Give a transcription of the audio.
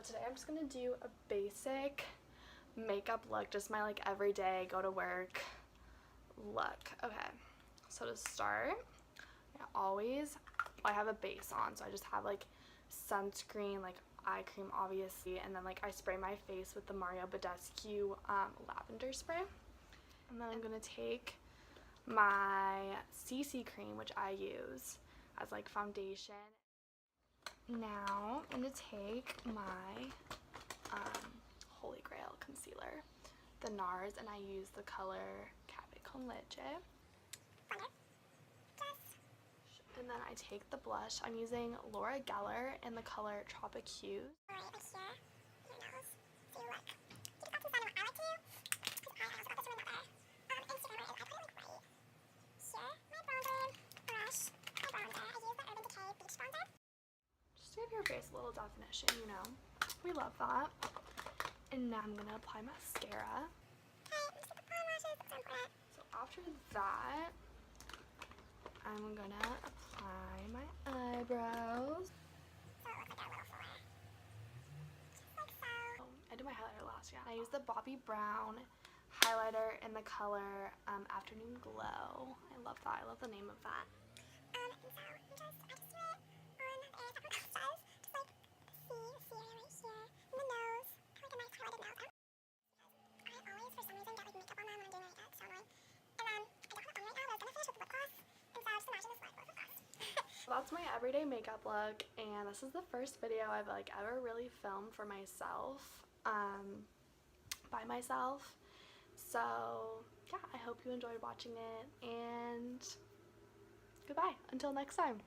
today I'm just gonna do a basic makeup look, just my like everyday go to work look. Okay, so to start, I have a base on, so I just have like sunscreen, like eye cream obviously, and then like I spray my face with the Mario Badescu lavender spray. And then I'm gonna take my CC cream, which I use as like foundation. Now I'm gonna take my Holy Grail concealer, the NARS, and I use the color Cave con Leche. And then I take the blush. I'm using Laura Geller in the color Tropic Hues. Just to give your face a little definition, you know. We love that. And now I'm gonna apply mascara. So after that, I'm gonna apply my eyebrows. I did my highlighter last, yeah. I used the Bobbi Brown highlighter in the color Afternoon Glow. I love that. I love the name of that. That's my everyday makeup look, and this is the first video I've like ever really filmed for myself, by myself. So yeah, I hope you enjoyed watching it, and goodbye until next time.